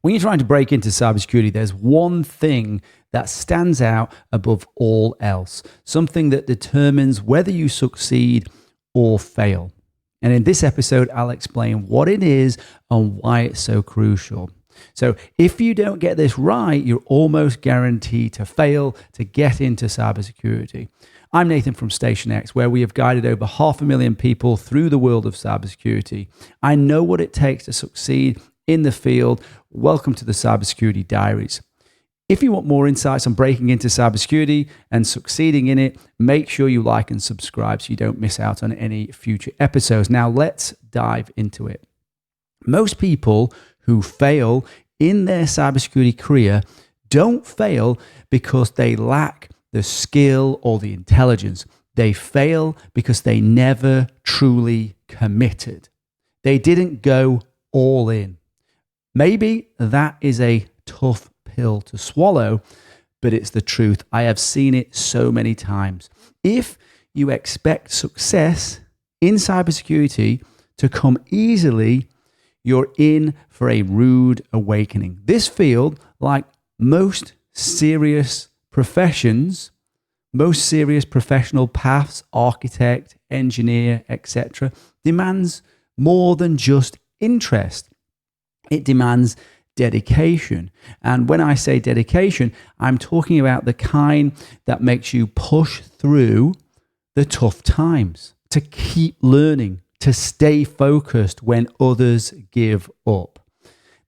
When you're trying to break into cybersecurity, there's one thing that stands out above all else, something that determines whether you succeed or fail. And in this episode, I'll explain what it is and why it's so crucial. So if you don't get this right, you're almost guaranteed to fail to get into cybersecurity. I'm Nathan from StationX, where we have guided over 500,000 people through the world of cybersecurity. I know what it takes to succeed in the field. Welcome to the Cybersecurity Diaries. If you want more insights on breaking into cybersecurity and succeeding in it, make sure you like and subscribe so you don't miss out on any future episodes. Now let's dive into it. Most people who fail in their cybersecurity career don't fail because they lack the skill or the intelligence. They fail because they never truly committed. They didn't go all in. Maybe that is a tough pill to swallow, but it's the truth. I have seen it so many times. If you expect success in cybersecurity to come easily, you're in for a rude awakening. This field, like most serious professions, most serious professional paths, architect, engineer, etc., demands more than just interest. It demands dedication. And when I say dedication, I'm talking about the kind that makes you push through the tough times, to keep learning, to stay focused when others give up.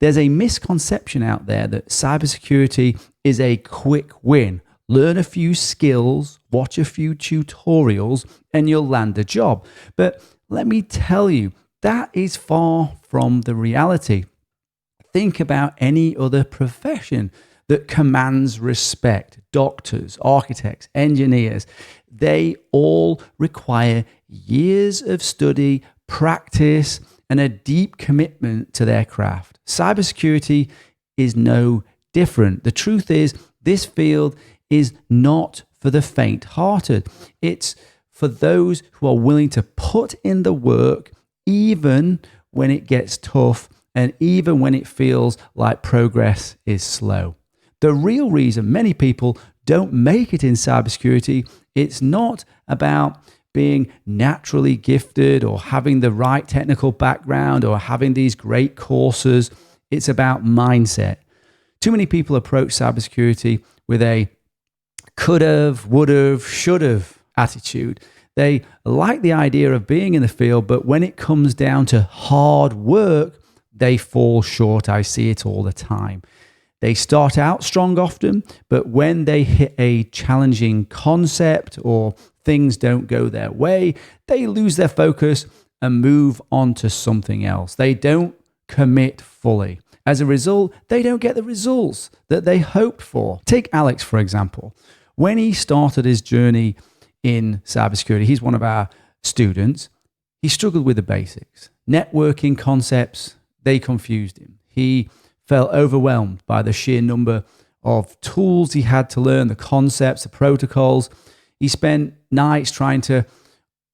There's a misconception out there that cybersecurity is a quick win. Learn a few skills, watch a few tutorials, and you'll land a job. But let me tell you, that is far from the reality. Think about any other profession that commands respect. Doctors, architects, engineers, they all require years of study, practice, and a deep commitment to their craft. Cybersecurity is no different. The truth is, this field is not for the faint-hearted. It's for those who are willing to put in the work, even when it gets tough, and even when it feels like progress is slow. The real reason many people don't make it in cybersecurity, it's not about being naturally gifted or having the right technical background or having these great courses. It's about mindset. Too many people approach cybersecurity with a could've, would've, should've attitude. They like the idea of being in the field, but when it comes down to hard work, they fall short. I see it all the time. They start out strong often, but when they hit a challenging concept or things don't go their way, they lose their focus and move on to something else. They don't commit fully. As a result, they don't get the results that they hoped for. Take Alex, for example. When he started his journey in cybersecurity, he's one of our students, he struggled with the basics. Networking concepts, they confused him. He felt overwhelmed by the sheer number of tools he had to learn, the concepts, the protocols. He spent nights trying to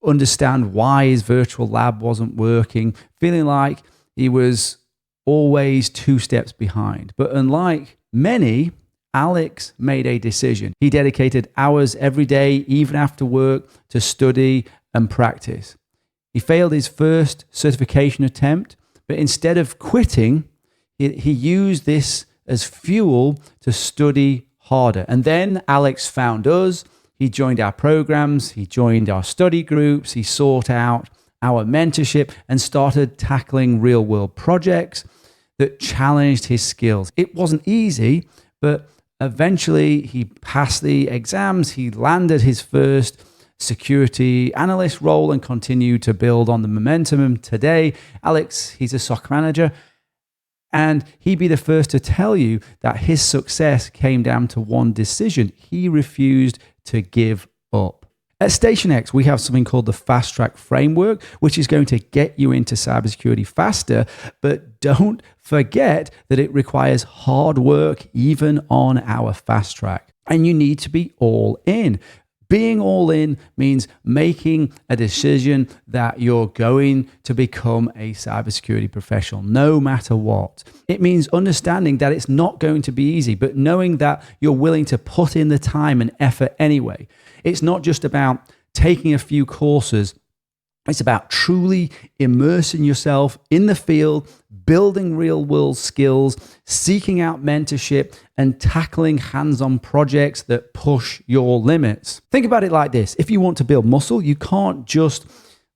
understand why his virtual lab wasn't working, feeling like he was always 2 steps behind. But unlike many, Alex made a decision. He dedicated hours every day, even after work, to study and practice. He failed his first certification attempt, but instead of quitting, he used this as fuel to study harder. And then Alex found us. He joined our programs. He joined our study groups. He sought out our mentorship and started tackling real-world projects that challenged his skills. It wasn't easy, but eventually he passed the exams. He landed his first security analyst role and continued to build on the momentum. And today, Alex, he's a SOC manager, and he'd be the first to tell you that his success came down to one decision. He refused to give up. At StationX, we have something called the Fast Track Framework, which is going to get you into cybersecurity faster, but don't forget that it requires hard work even on our fast track. And you need to be all in. Being all in means making a decision that you're going to become a cybersecurity professional, no matter what. It means understanding that it's not going to be easy, but knowing that you're willing to put in the time and effort anyway. It's not just about taking a few courses. It's about truly immersing yourself in the field, building real world skills, seeking out mentorship, and tackling hands-on projects that push your limits. Think about it like this. If you want to build muscle, you can't just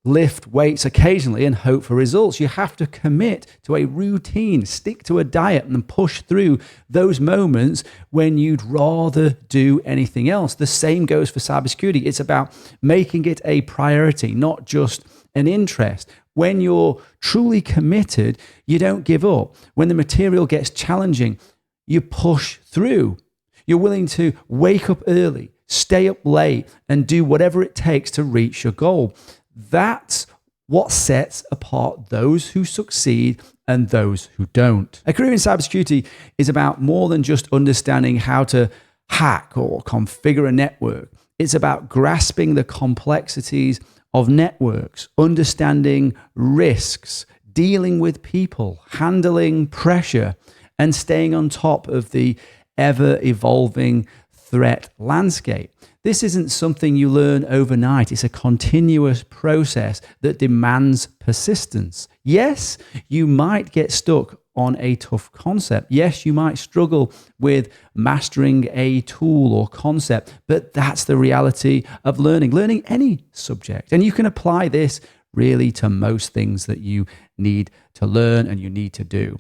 lift weights occasionally and hope for results. You have to commit to a routine, stick to a diet, and push through those moments when you'd rather do anything else. The same goes for cybersecurity. It's about making it a priority, not just an interest. When you're truly committed, you don't give up. When the material gets challenging, you push through. You're willing to wake up early, stay up late, and do whatever it takes to reach your goal. That's what sets apart those who succeed and those who don't. A career in cybersecurity is about more than just understanding how to hack or configure a network. It's about grasping the complexities of networks, understanding risks, dealing with people, handling pressure, and staying on top of the ever-evolving threat landscape. This isn't something you learn overnight. It's a continuous process that demands persistence. Yes, you might get stuck on a tough concept. Yes, you might struggle with mastering a tool or concept, but that's the reality of learning any subject. And you can apply this really to most things that you need to learn and you need to do.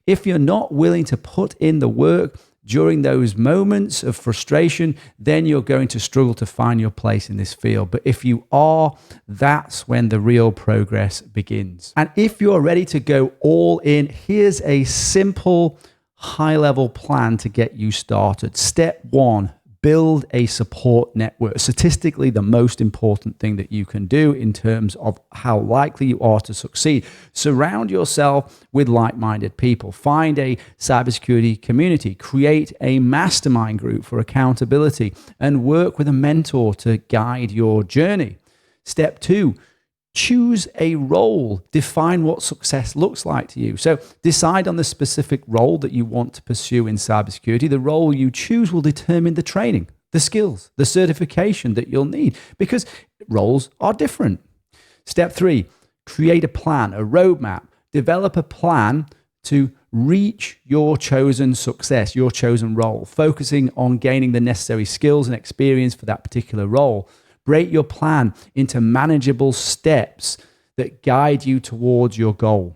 If you're not willing to put in the work during those moments of frustration, then you're going to struggle to find your place in this field. But if you are, that's when the real progress begins. And if you're ready to go all in, here's a simple, high-level plan to get you started. Step 1, build a support network. Statistically, the most important thing that you can do in terms of how likely you are to succeed. Surround yourself with like-minded people. Find a cybersecurity community. Create a mastermind group for accountability and work with a mentor to guide your journey. Step 2, choose a role. Define what success looks like to you. So decide on the specific role that you want to pursue in cybersecurity. The role you choose will determine the training, the skills, the certification that you'll need, because roles are different. Step 3, create a plan, a roadmap. Develop a plan to reach your chosen success, your chosen role, focusing on gaining the necessary skills and experience for that particular role. Break your plan into manageable steps that guide you towards your goal.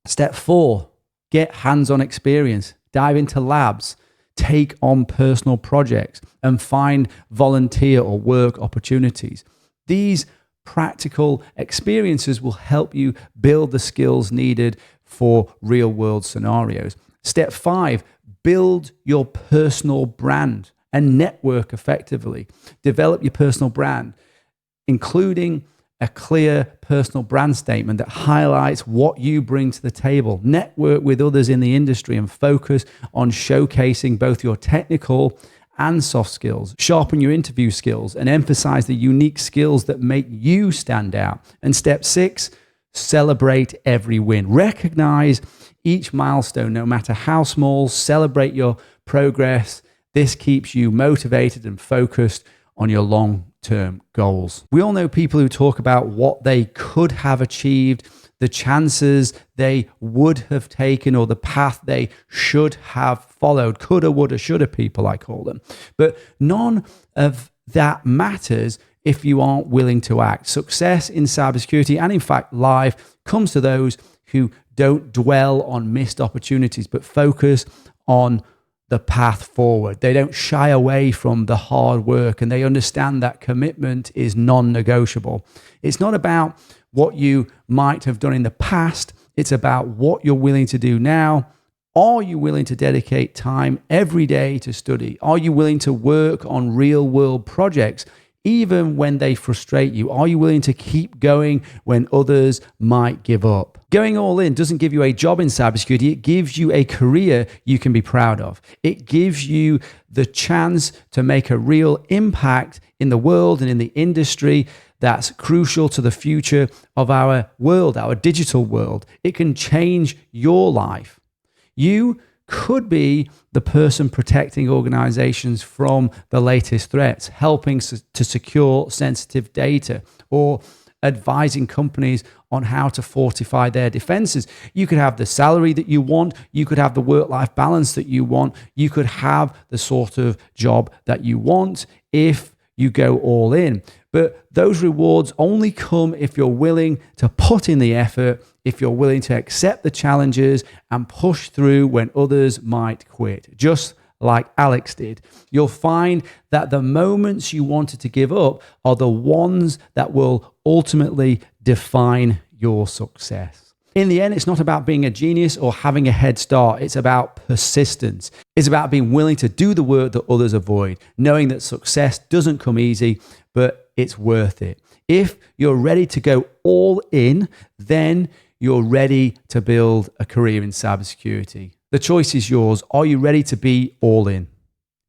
Step 4, get hands-on experience. Dive into labs, take on personal projects, and find volunteer or work opportunities. These practical experiences will help you build the skills needed for real-world scenarios. Step 5, build your personal brand and network effectively. Develop your personal brand, including a clear personal brand statement that highlights what you bring to the table. Network with others in the industry and focus on showcasing both your technical and soft skills. Sharpen your interview skills and emphasize the unique skills that make you stand out. And step 6, celebrate every win. Recognize each milestone, no matter how small. Celebrate your progress. This keeps you motivated and focused on your long-term goals. We all know people who talk about what they could have achieved, the chances they would have taken, or the path they should have followed. Coulda, woulda, shoulda people, I call them. But none of that matters if you aren't willing to act. Success in cybersecurity, and in fact life, comes to those who don't dwell on missed opportunities, but focus on the path forward. They don't shy away from the hard work, and they understand that commitment is non-negotiable. It's not about what you might have done in the past. It's about what you're willing to do now. Are you willing to dedicate time every day to study? Are you willing to work on real-world projects, even when they frustrate you? Are you willing to keep going when others might give up? Going all in doesn't give you a job in cybersecurity. It gives you a career you can be proud of. It gives you the chance to make a real impact in the world and in the industry that's crucial to the future of our world, our digital world. It can change your life. You could be the person protecting organizations from the latest threats, helping to secure sensitive data, or advising companies on how to fortify their defenses. You could have the salary that you want. You could have the work-life balance that you want. You could have the sort of job that you want if you go all in. But those rewards only come if you're willing to put in the effort, if you're willing to accept the challenges and push through when others might quit, just like Alex did. You'll find that the moments you wanted to give up are the ones that will ultimately define your success. In the end, it's not about being a genius or having a head start. It's about persistence. It's about being willing to do the work that others avoid, knowing that success doesn't come easy, but it's worth it. If you're ready to go all in, then you're ready to build a career in cybersecurity. The choice is yours. Are you ready to be all in?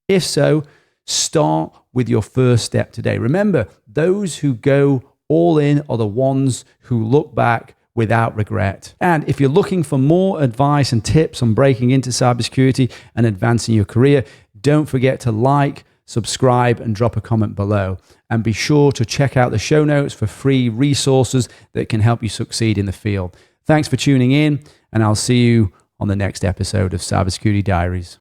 If so, start with your first step today. Remember, those who go all in are the ones who look back without regret. And if you're looking for more advice and tips on breaking into cybersecurity and advancing your career, don't forget to like, subscribe, and drop a comment below. And be sure to check out the show notes for free resources that can help you succeed in the field. Thanks for tuning in, and I'll see you on the next episode of Cybersecurity Diaries.